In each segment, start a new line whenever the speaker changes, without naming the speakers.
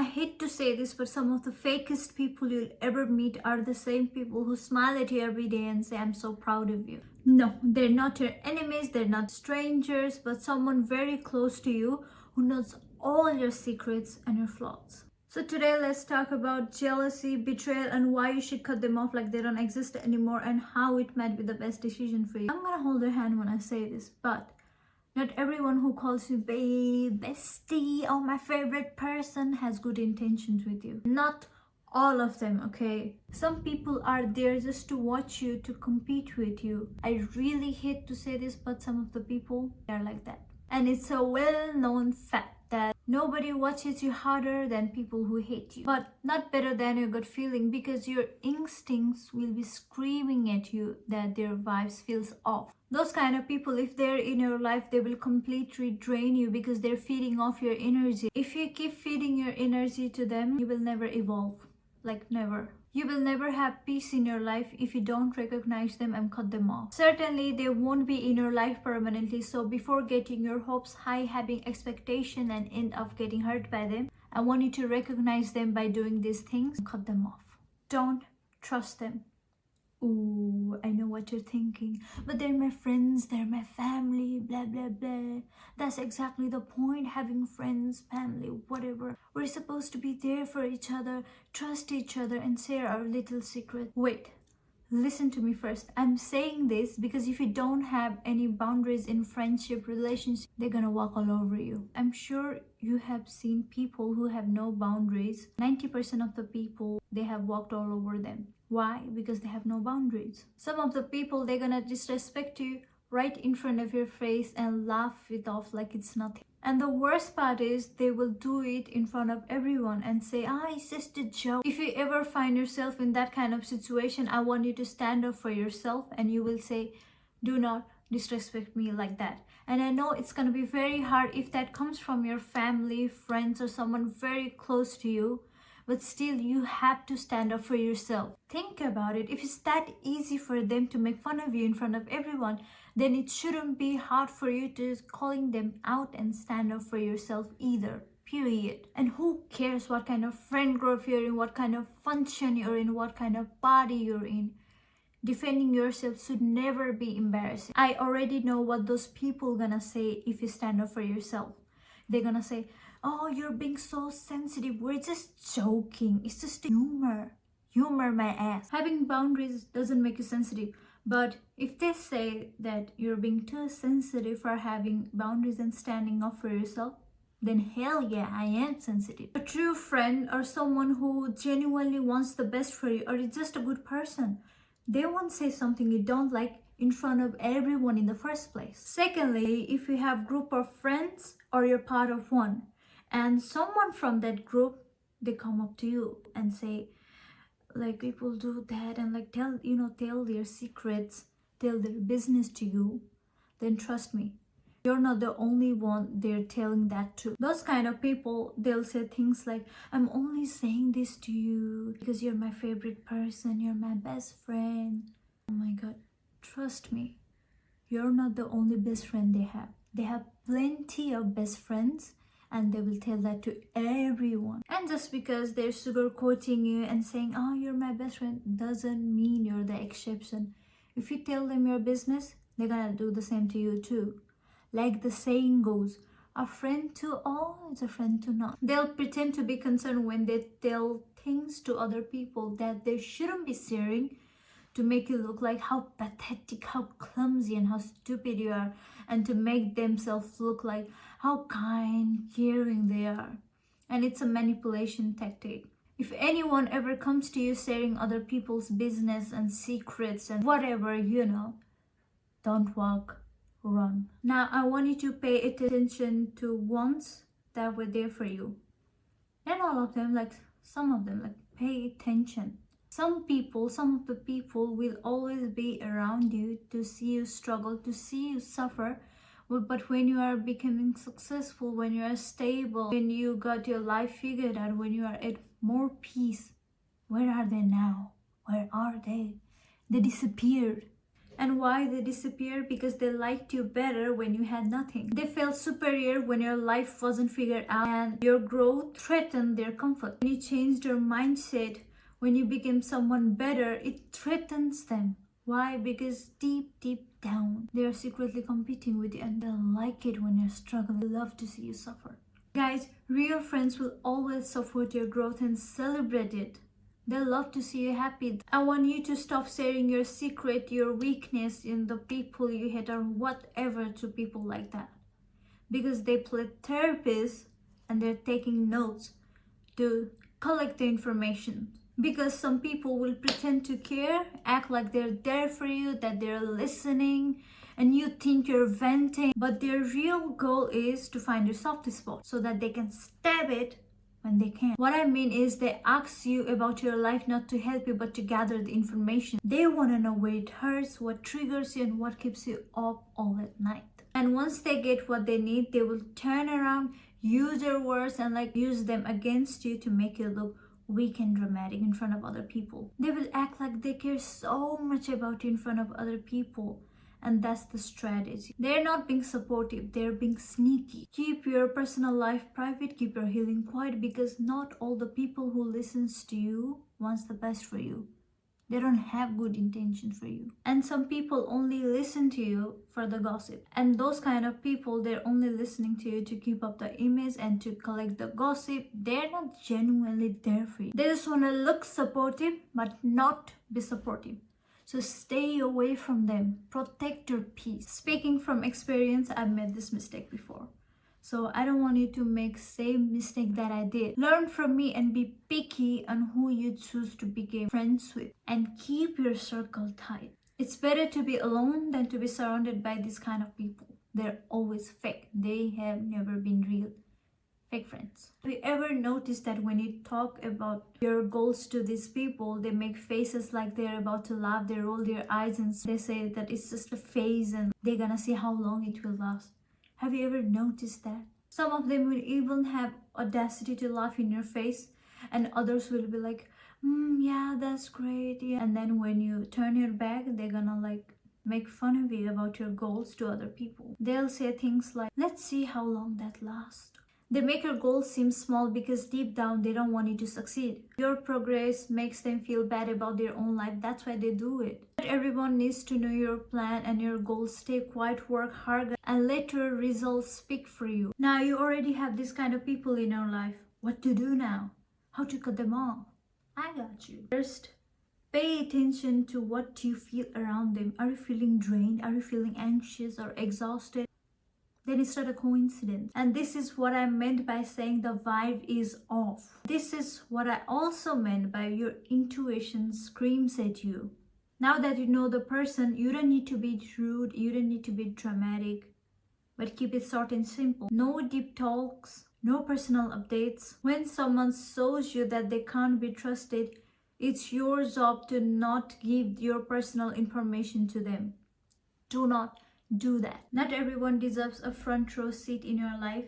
I hate to say this, but some of the fakest people you'll ever meet are the same people who smile at you every day and say, I'm so proud of you. No, they're not your enemies, they're not strangers, but someone very close to you who knows all your secrets and your flaws. So today let's talk about jealousy, betrayal, and why you should cut them off like they don't exist anymore, and how it might be the best decision for you. I'm gonna hold your hand when I say this, but not everyone who calls you babe, bestie, or my favorite person has good intentions with you. Not all of them, okay? Some people are there just to watch you, to compete with you. I really hate to say this, but some of the people are like that. And it's a well-known fact that nobody watches you harder than people who hate you. But not better than your gut feeling, because your instincts will be screaming at you that their vibes feels off. Those kind of people, if they're in your life, they will completely drain you because they're feeding off your energy. If you keep feeding your energy to them, you will never evolve. Like never. You will never have peace in your life if you don't recognize them and cut them off. Certainly, they won't be in your life permanently. So before getting your hopes high, having expectation, and end up getting hurt by them, I want you to recognize them by doing these things. Cut them off. Don't trust them. Ooh, I know what you're thinking, but they're my friends, they're my family, blah blah blah. That's exactly the point, having friends, family, whatever. We're supposed to be there for each other, trust each other, and share our little secret. Wait, listen to me first. I'm saying this because if you don't have any boundaries in friendship, relationship, they're gonna walk all over you. I'm sure you have seen people who have no boundaries. 90% of the people, they have walked all over them. Why? Because they have no boundaries. Some of the people, they're gonna disrespect you right in front of your face and laugh it off like it's nothing. And the worst part is they will do it in front of everyone and say, it's just a joke. If you ever find yourself in that kind of situation, I want you to stand up for yourself and you will say, do not disrespect me like that. And I know it's gonna be very hard if that comes from your family, friends, or someone very close to you. But still, you have to stand up for yourself. Think about it. If it's that easy for them to make fun of you in front of everyone, then it shouldn't be hard for you to calling them out and stand up for yourself either. Period. And who cares what kind of friend group you're in, what kind of function you're in, what kind of party you're in. Defending yourself should never be embarrassing. I already know what those people gonna say if you stand up for yourself. They're gonna say, oh, you're being so sensitive. We're just joking. It's just humor. Humor my ass. Having boundaries doesn't make you sensitive. But if they say that you're being too sensitive for having boundaries and standing up for yourself, then hell yeah, I am sensitive. A true friend or someone who genuinely wants the best for you, or is just a good person, they won't say something you don't like in front of everyone in the first place. Secondly, if you have group of friends or you're part of one, and someone from that group, they come up to you and say, like, people do that, and like tell their secrets, tell their business to you, then trust me, you're not the only one they're telling that to. Those kind of people, they'll say things like, I'm only saying this to you because you're my favorite person, you're my best friend. Oh my god, trust me, you're not the only best friend they have. They have plenty of best friends, and they will tell that to everyone. And just because they're sugarcoating you and saying, oh, you're my best friend, doesn't mean you're the exception. If you tell them your business, they're gonna do the same to you too. Like the saying goes, a friend to all is a friend to none. They'll pretend to be concerned when they tell things to other people that they shouldn't be sharing, to make you look like how pathetic, how clumsy, and how stupid you are, and to make themselves look like how kind, caring they are. And it's a manipulation tactic. If anyone ever comes to you sharing other people's business and secrets and whatever, don't walk, run. Now, I want you to pay attention to ones that were there for you. Not all of them, like some of them, like pay attention. Some of the people will always be around you to see you struggle, to see you suffer. But when you are becoming successful, when you are stable, when you got your life figured out, when you are at more peace, where are they now? Where are they? They disappeared. And why they disappear? Because they liked you better when you had nothing. They felt superior when your life wasn't figured out and your growth threatened their comfort. When you changed your mindset, when you became someone better, it threatens them. Why? Because deep down, they are secretly competing with you and they like it when you're struggling. They love to see you suffer. Guys, real friends will always support your growth and celebrate it. They love to see you happy. I want you to stop sharing your secret, your weakness in the people you hate or whatever to people like that. Because they play therapists and they're taking notes to collect the information. Because some people will pretend to care, act like they're there for you, that they're listening, and you think you're venting. But their real goal is to find your soft spot so that they can stab it when they can. What I mean is they ask you about your life not to help you but to gather the information. They want to know where it hurts, what triggers you, and what keeps you up all at night. And once they get what they need, they will turn around, use your words and use them against you to make you look weak and dramatic in front of other people. They will act like they care so much about you in front of other people. And that's the strategy. They're not being supportive, they're being sneaky. Keep your personal life private, keep your healing quiet, because not all the people who listens to you wants the best for you. They don't have good intention for you. And some people only listen to you for the gossip. And those kind of people, they're only listening to you to keep up the image and to collect the gossip. They're not genuinely there for you. They just want to look supportive but not be supportive. So stay away from them. Protect your peace. Speaking from experience, I've made this mistake before. So I don't want you to make same mistake that I did. Learn from me and be picky on who you choose to become friends with. And keep your circle tight. It's better to be alone than to be surrounded by this kind of people. They're always fake. They have never been real. Fake friends. Have you ever noticed that when you talk about your goals to these people, they make faces like they're about to laugh, they roll their eyes and they say that it's just a phase and they're gonna see how long it will last. Have you ever noticed that? Some of them will even have audacity to laugh in your face and others will be like, yeah, that's great. Yeah. And then when you turn your back, they're gonna make fun of you about your goals to other people. They'll say things like, let's see how long that lasts. They make your goals seem small because deep down they don't want you to succeed. Your progress makes them feel bad about their own life. That's why they do it. Not everyone needs to know your plan and your goals. Stay quiet, work hard, and let your results speak for you. Now you already have this kind of people in your life. What to do now? How to cut them off? I got you. First, pay attention to what you feel around them. Are you feeling drained? Are you feeling anxious or exhausted? Then it's not a coincidence. And this is what I meant by saying the vibe is off. This is what I also meant by your intuition screams at you. Now that you know the person, you don't need to be rude, you don't need to be dramatic, but keep it short and simple. No deep talks, no personal updates. When someone shows you that they can't be trusted, it's your job to not give your personal information to them. Do not do that. Not everyone deserves a front row seat in your life.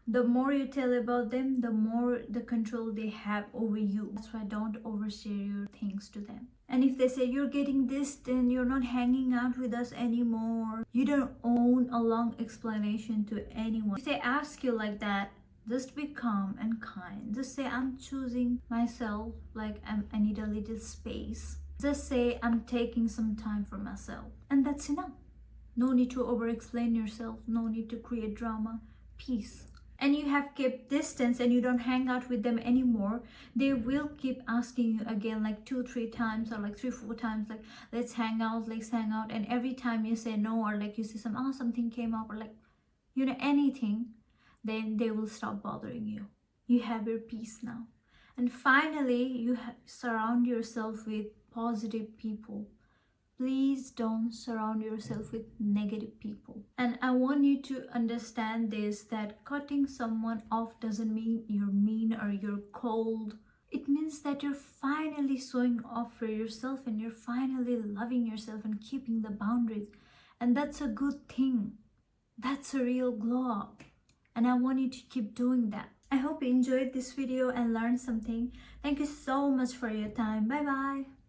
The more you tell about them, the more the control they have over you. That's why don't overshare your things to them. And if they say you're getting this, then you're not hanging out with us anymore. You don't own a long explanation to anyone. If they ask you like that, just be calm and kind. Just say, I'm choosing myself, I need a little space. Just say, I'm taking some time for myself. And that's enough. No need to over-explain yourself. No need to create drama. Peace. And you have kept distance and you don't hang out with them anymore. They will keep asking you again 2-3 times or 3-4 times let's hang out, let's hang out. And every time you say no or you say something came up or anything, then they will stop bothering you. You have your peace now. And finally, you surround yourself with positive people. Please don't surround yourself with negative people. And I want you to understand this, that cutting someone off doesn't mean you're mean or you're cold. It means that you're finally showing off for yourself and you're finally loving yourself and keeping the boundaries. And that's a good thing. That's a real glow up. And I want you to keep doing that. I hope you enjoyed this video and learned something. Thank you so much for your time. Bye bye.